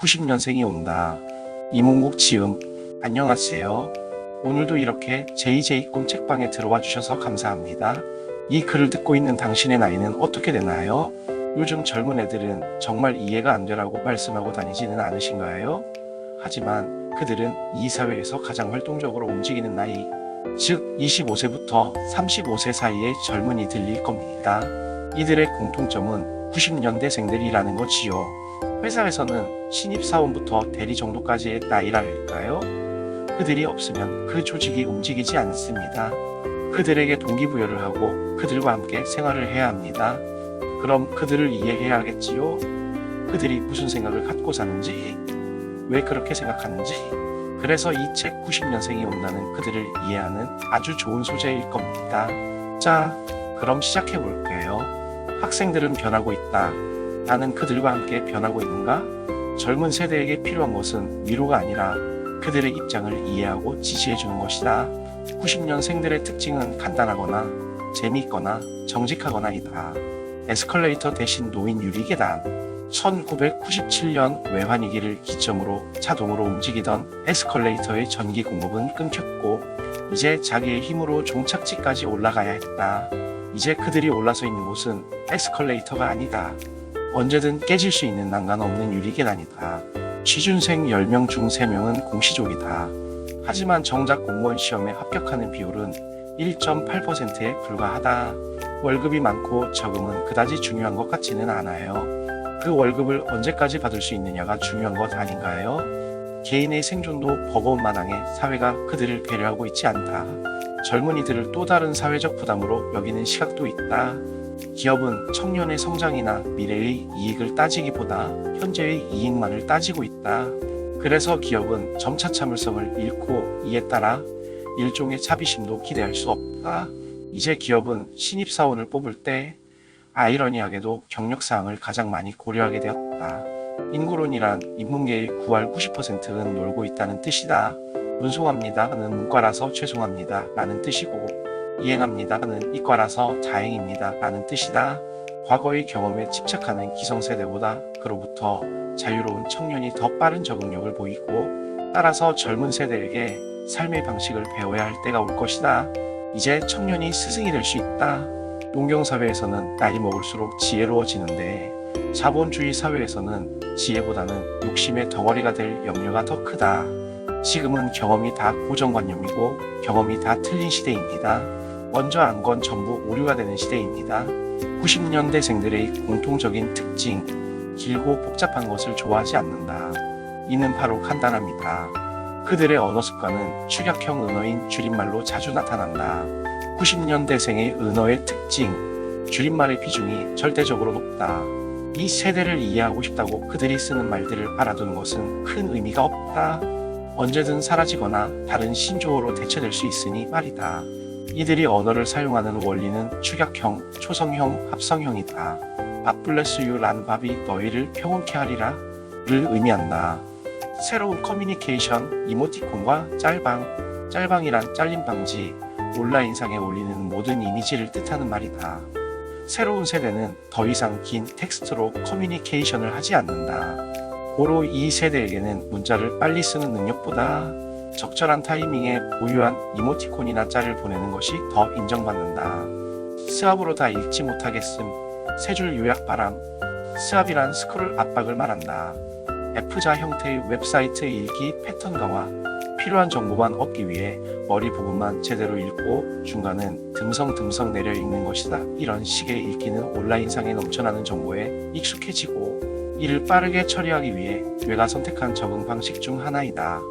90년생이 온다. 이문국 지음. 안녕하세요. 오늘도 이렇게 JJ 꿈 책방에 들어와 주셔서 감사합니다. 이 글을 듣고 있는 당신의 나이는 어떻게 되나요? 요즘 젊은 애들은 정말 이해가 안 되라고 말씀하고 다니지는 않으신가요? 하지만 그들은 이 사회에서 가장 활동적으로 움직이는 나이, 즉 25세부터 35세 사이의 젊은이들일 겁니다. 이들의 공통점은 90년대생들이라는 거지요. 회사에서는 신입사원부터 대리 정도까지의 나이랄까요? 그들이 없으면 그 조직이 움직이지 않습니다. 그들에게 동기부여를 하고 그들과 함께 생활을 해야 합니다. 그럼 그들을 이해해야겠지요? 그들이 무슨 생각을 갖고 사는지, 왜 그렇게 생각하는지. 그래서 이 책 90년생이 온다는 그들을 이해하는 아주 좋은 소재일 겁니다. 자, 그럼 시작해 볼게요. 학생들은 변하고 있다. 나는 그들과 함께 변하고 있는가? 젊은 세대에게 필요한 것은 위로가 아니라 그들의 입장을 이해하고 지지해주는 것이다. 90년생들의 특징은 간단하거나 재미있거나 정직하거나이다. 에스컬레이터 대신 노인 유리계단. 1997년 외환위기를 기점으로 자동으로 움직이던 에스컬레이터의 전기 공급은 끊겼고 이제 자기의 힘으로 종착지까지 올라가야 했다. 이제 그들이 올라서 있는 곳은 에스컬레이터가 아니다. 언제든 깨질 수 있는 난간 없는 유리계단이다. 취준생 10명 중 3명은 공시족이다. 하지만 정작 공무원 시험에 합격하는 비율은 1.8%에 불과하다. 월급이 많고 적음은 그다지 중요한 것 같지는 않아요. 그 월급을 언제까지 받을 수 있느냐가 중요한 것 아닌가요? 개인의 생존도 버거운 마당에 사회가 그들을 배려하고 있지 않다. 젊은이들을 또 다른 사회적 부담으로 여기는 시각도 있다. 기업은 청년의 성장이나 미래의 이익을 따지기보다 현재의 이익만을 따지고 있다. 그래서 기업은 점차 참을성을 잃고 이에 따라 일종의 자비심도 기대할 수 없다. 이제 기업은 신입사원을 뽑을 때 아이러니하게도 경력사항을 가장 많이 고려하게 되었다. 인구론이란 인문계의 9할 90%는 놀고 있다는 뜻이다. 운송합니다는 문과라서 죄송합니다 라는 뜻이고 이행합니다는 이과라서 다행입니다 라는 뜻이다. 과거의 경험에 집착하는 기성세대보다 그로부터 자유로운 청년이 더 빠른 적응력을 보이고 따라서 젊은 세대에게 삶의 방식을 배워야 할 때가 올 것이다. 이제 청년이 스승이 될 수 있다. 농경사회에서는 나이 먹을수록 지혜로워지는데 자본주의 사회에서는 지혜보다는 욕심의 덩어리가 될 염려가 더 크다. 지금은 경험이 다 고정관념이고 경험이 다 틀린 시대입니다. 먼저 안 건 전부 오류가 되는 시대입니다. 90년대생들의 공통적인 특징, 길고 복잡한 것을 좋아하지 않는다. 이는 바로 간단합니다. 그들의 언어 습관은 축약형 은어인 줄임말로 자주 나타난다. 90년대생의 언어의 특징, 줄임말의 비중이 절대적으로 높다. 이 세대를 이해하고 싶다고 그들이 쓰는 말들을 알아두는 것은 큰 의미가 없다. 언제든 사라지거나 다른 신조어로 대체될 수 있으니 말이다. 이들이 언어를 사용하는 원리는 축약형, 초성형, 합성형이다. 밥 블레스 유 란 밥이 너희를 평온케 하리라 를 의미한다. 새로운 커뮤니케이션, 이모티콘과 짤방, 짤방이란 잘림 방지, 온라인상에 올리는 모든 이미지를 뜻하는 말이다. 새로운 세대는 더 이상 긴 텍스트로 커뮤니케이션을 하지 않는다. 고로 이 세대에게는 문자를 빨리 쓰는 능력보다 적절한 타이밍에 고유한 이모티콘이나 짤을 보내는 것이 더 인정받는다. 스왑으로 다 읽지 못하겠음. 세 줄 요약 바람. 스왑이란 스크롤 압박을 말한다. F자 형태의 웹사이트 읽기 패턴 강화. 필요한 정보만 얻기 위해 머리 부분만 제대로 읽고 중간은 듬성듬성 내려 읽는 것이다. 이런 식의 읽기는 온라인상에 넘쳐나는 정보에 익숙해지고 이를 빠르게 처리하기 위해 뇌가 선택한 적응 방식 중 하나이다.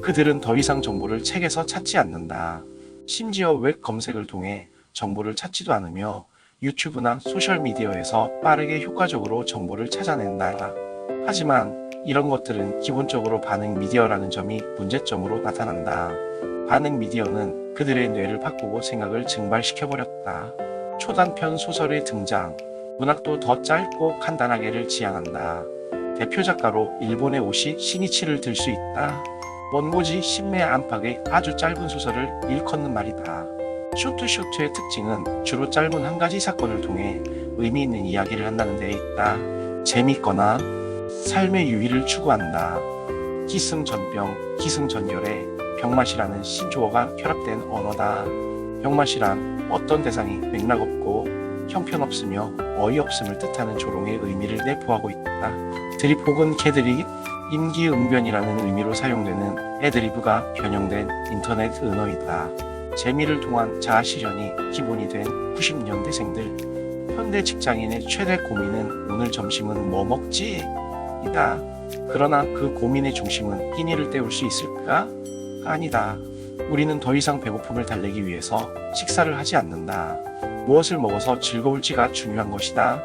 그들은 더 이상 정보를 책에서 찾지 않는다. 심지어 웹 검색을 통해 정보를 찾지도 않으며 유튜브나 소셜미디어에서 빠르게 효과적으로 정보를 찾아낸다. 하지만 이런 것들은 기본적으로 반응 미디어라는 점이 문제점으로 나타난다. 반응 미디어는 그들의 뇌를 바꾸고 생각을 증발시켜버렸다. 초단편 소설의 등장, 문학도 더 짧고 간단하게를 지향한다. 대표 작가로 일본의 오시 시니치를 들 수 있다. 원고지 신매 안팎의 아주 짧은 소설을 일컫는 말이다. 쇼트의 특징은 주로 짧은 한 가지 사건을 통해 의미 있는 이야기를 한다는 데에 있다. 재밌거나 삶의 유의를 추구한다. 기승전병, 기승전결에 병맛이라는 신조어가 결합된 언어다. 병맛이란 어떤 대상이 맥락 없고 형편없으며 어이없음을 뜻하는 조롱의 의미를 내포하고 있다. 드립 혹은 개드립, 임기응변이라는 의미로 사용되는 애드리브가 변형된 인터넷 언어이다. 재미를 통한 자아실현이 기본이 된 90년대생들. 현대 직장인의 최대 고민은 오늘 점심은 뭐 먹지? 이다. 그러나 그 고민의 중심은 끼니를 때울 수 있을까? 아니다. 우리는 더 이상 배고픔을 달래기 위해서 식사를 하지 않는다. 무엇을 먹어서 즐거울지가 중요한 것이다.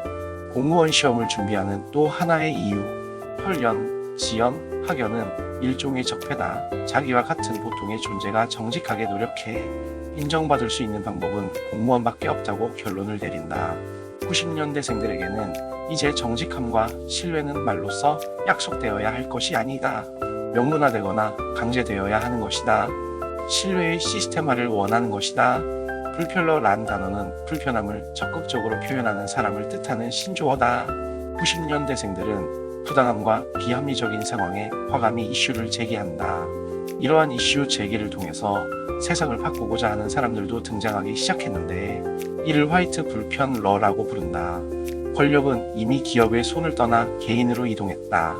공무원 시험을 준비하는 또 하나의 이유. 혈연, 지연, 학연은 일종의 적폐다. 자기와 같은 보통의 존재가 정직하게 노력해 인정받을 수 있는 방법은 공무원밖에 없다고 결론을 내린다. 90년대생들에게는 이제 정직함과 신뢰는 말로써 약속되어야 할 것이 아니다. 명문화되거나 강제되어야 하는 것이다. 신뢰의 시스템화를 원하는 것이다. 불편러란 단어는 불편함을 적극적으로 표현하는 사람을 뜻하는 신조어다. 90년대생들은 부당함과 비합리적인 상황에 과감히 이슈를 제기한다. 이러한 이슈 제기를 통해서 세상을 바꾸고자 하는 사람들도 등장하기 시작했는데 이를 화이트 불편러라고 부른다. 권력은 이미 기업의 손을 떠나 개인으로 이동했다.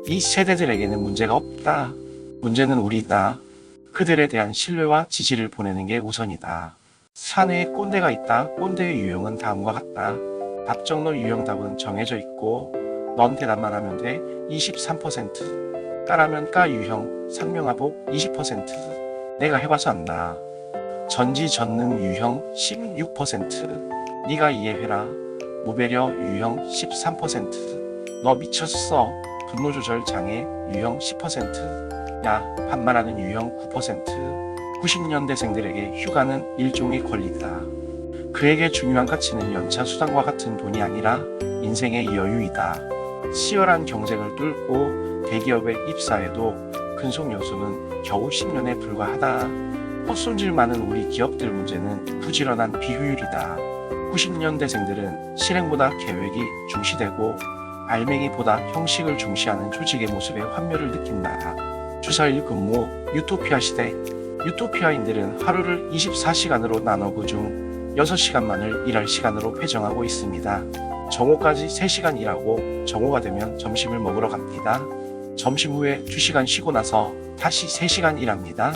이 세대들에게는 문제가 없다. 문제는 우리다. 그들에 대한 신뢰와 지지를 보내는 게 우선이다. 사내에 꼰대가 있다. 꼰대의 유형은 다음과 같다. 답정너 유형답은 정해져 있고 넌 대답만 하면 돼 23%, 까라면 까 유형 상명하복 20%, 내가 해봐서 안다. 전지전능 유형 16%, 네가 이해해라. 무배려 유형 13%, 너 미쳤어. 분노조절 장애 유형 10%, 야 반말하는 유형 9%. 90년대생들에게 휴가는 일종의 권리다. 그에게 중요한 가치는 연차 수당과 같은 돈이 아니라 인생의 여유이다. 치열한 경쟁을 뚫고 대기업에 입사해도 근속 연수는 겨우 10년에 불과하다. 헛손질 많은 우리 기업들 문제는 부지런한 비효율이다. 90년대생들은 실행보다 계획이 중시되고 알맹이보다 형식을 중시하는 조직의 모습에 환멸을 느낀다. 주사일 근무, 유토피아 시대. 유토피아인들은 하루를 24시간으로 나눠 그중 6시간만을 일할 시간으로 회정하고 있습니다. 정오까지 3시간 일하고 정오가 되면 점심을 먹으러 갑니다. 점심 후에 2시간 쉬고 나서 다시 3시간 일합니다.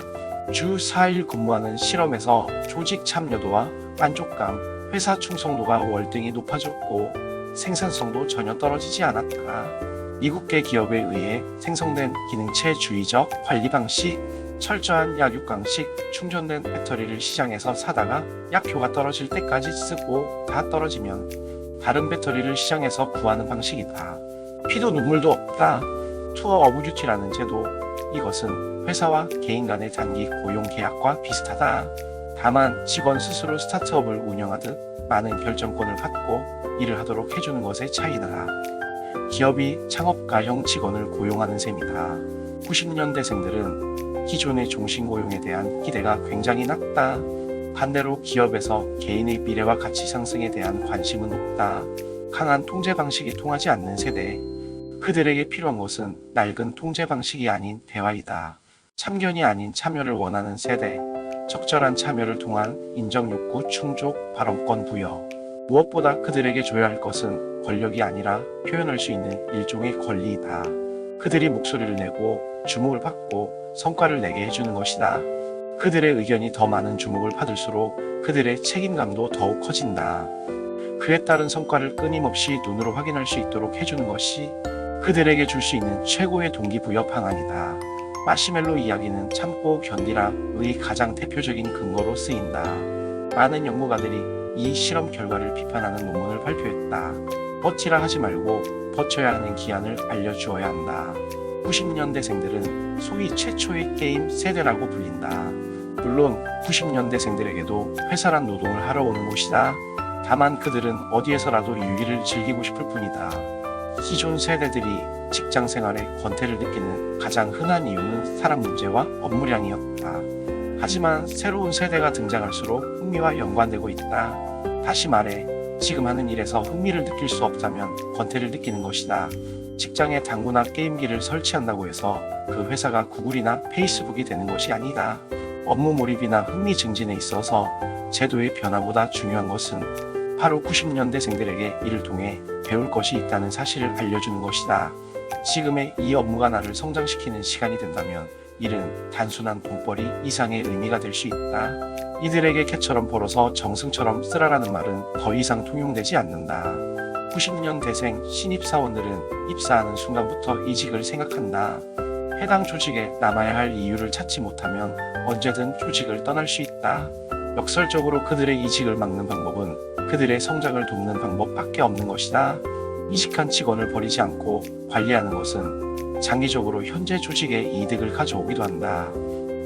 주 4일 근무하는 실험에서 조직 참여도와 만족감, 회사 충성도가 월등히 높아졌고 생산성도 전혀 떨어지지 않았다. 미국계 기업에 의해 생성된 기능체주의적 관리 방식, 철저한 약육강식, 충전된 배터리를 시장에서 사다가 약효가 떨어질 때까지 쓰고 다 떨어지면 다른 배터리를 시장에서 구하는 방식이다. 피도 눈물도 없다. 투어 오브 듀티라는 제도, 이것은 회사와 개인 간의 단기 고용 계약과 비슷하다. 다만 직원 스스로 스타트업을 운영하듯 많은 결정권을 갖고 일을 하도록 해주는 것의 차이다. 기업이 창업가형 직원을 고용하는 셈이다. 90년대생들은 기존의 종신고용에 대한 기대가 굉장히 낮다. 반대로 기업에서 개인의 미래와 가치 상승에 대한 관심은 높다. 강한 통제 방식이 통하지 않는 세대. 그들에게 필요한 것은 낡은 통제 방식이 아닌 대화이다. 참견이 아닌 참여를 원하는 세대. 적절한 참여를 통한 인정욕구 충족, 발언권 부여. 무엇보다 그들에게 줘야 할 것은 권력이 아니라 표현할 수 있는 일종의 권리이다. 그들이 목소리를 내고 주목을 받고 성과를 내게 해주는 것이다. 그들의 의견이 더 많은 주목을 받을수록 그들의 책임감도 더욱 커진다. 그에 따른 성과를 끊임없이 눈으로 확인할 수 있도록 해주는 것이 그들에게 줄 수 있는 최고의 동기부여 방안이다. 마시멜로 이야기는 참고 견디라의 가장 대표적인 근거로 쓰인다. 많은 연구가들이 이 실험 결과를 비판하는 논문을 발표했다. 버티라 하지 말고 버텨야 하는 기한을 알려주어야 한다. 90년대생들은 소위 최초의 게임 세대라고 불린다. 물론 90년대생들에게도 회사란 노동을 하러 오는 곳이다. 다만 그들은 어디에서라도 유의를 즐기고 싶을 뿐이다. 기존 세대들이 직장 생활에 권태를 느끼는 가장 흔한 이유는 사람 문제와 업무량이었다. 하지만 새로운 세대가 등장할수록 흥미와 연관되고 있다. 다시 말해, 지금 하는 일에서 흥미를 느낄 수 없다면 권태를 느끼는 것이다. 직장에 당구나 게임기를 설치한다고 해서 그 회사가 구글이나 페이스북이 되는 것이 아니다. 업무 몰입이나 흥미 증진에 있어서 제도의 변화보다 중요한 것은 바로 90년대생들에게 이를 통해 배울 것이 있다는 사실을 알려주는 것이다. 지금의 이 업무가 나를 성장시키는 시간이 된다면 이는 단순한 돈벌이 이상의 의미가 될 수 있다. 이들에게 개처럼 벌어서 정승처럼 쓰라라는 말은 더 이상 통용되지 않는다. 90년대생 신입사원들은 입사하는 순간부터 이직을 생각한다. 해당 조직에 남아야 할 이유를 찾지 못하면 언제든 조직을 떠날 수 있다. 역설적으로 그들의 이직을 막는 방법은 그들의 성장을 돕는 방법밖에 없는 것이다. 이직한 직원을 버리지 않고 관리하는 것은 장기적으로 현재 조직의 이득을 가져오기도 한다.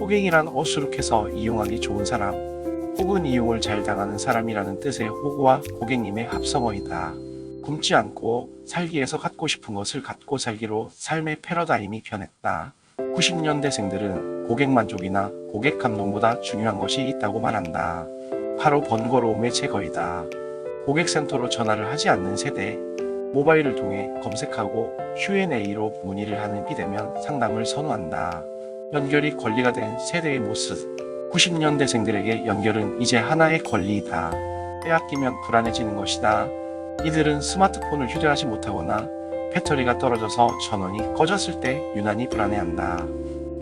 호갱이란 어수룩해서 이용하기 좋은 사람, 혹은 이용을 잘 당하는 사람이라는 뜻의 호구와 고객님의 합성어이다. 굶지 않고 살기에서 갖고 싶은 것을 갖고 살기로 삶의 패러다임이 변했다. 90년대생들은 고객 만족이나 고객 감동보다 중요한 것이 있다고 말한다. 바로 번거로움의 제거이다. 고객센터로 전화를 하지 않는 세대, 모바일을 통해 검색하고 Q&A로 문의를 하는 비대면 상담을 선호한다. 연결이 권리가 된 세대의 모습. 90년대생들에게 연결은 이제 하나의 권리이다. 빼앗기면 불안해지는 것이다. 이들은 스마트폰을 휴대하지 못하거나 배터리가 떨어져서 전원이 꺼졌을 때 유난히 불안해한다.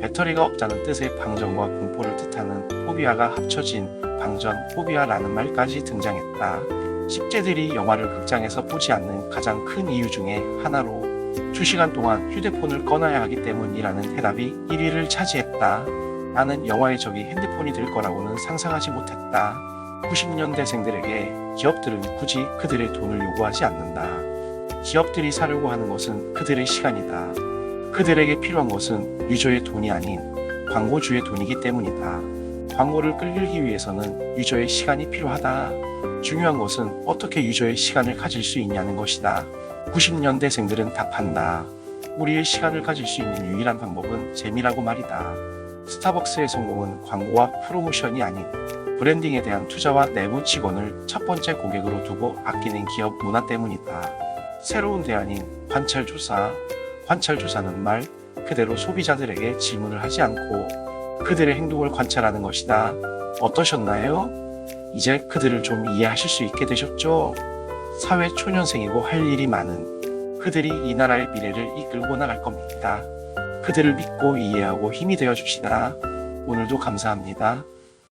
배터리가 없다는 뜻의 방전과 공포를 뜻하는 포비아가 합쳐진 방전 포비아라는 말까지 등장했다. 10대들이 영화를 극장에서 보지 않는 가장 큰 이유 중에 하나로 2시간 동안 휴대폰을 꺼놔야 하기 때문이라는 해답이 1위를 차지했다. 나는 영화의 적이 핸드폰이 될 거라고는 상상하지 못했다. 90년대생들에게 기업들은 굳이 그들의 돈을 요구하지 않는다. 기업들이 사려고 하는 것은 그들의 시간이다. 그들에게 필요한 것은 유저의 돈이 아닌 광고주의 돈이기 때문이다. 광고를 끌기 위해서는 유저의 시간이 필요하다. 중요한 것은 어떻게 유저의 시간을 가질 수 있냐는 것이다. 90년대생들은 답한다. 우리의 시간을 가질 수 있는 유일한 방법은 재미라고 말이다. 스타벅스의 성공은 광고와 프로모션이 아닌 브랜딩에 대한 투자와 내부 직원을 첫 번째 고객으로 두고 아끼는 기업 문화 때문이다. 새로운 대안인 관찰조사. 관찰조사는 말 그대로 소비자들에게 질문을 하지 않고 그들의 행동을 관찰하는 것이다. 어떠셨나요? 이제 그들을 좀 이해하실 수 있게 되셨죠? 사회 초년생이고 할 일이 많은 그들이 이 나라의 미래를 이끌고 나갈 겁니다. 그들을 믿고 이해하고 힘이 되어 줍시다. 오늘도 감사합니다.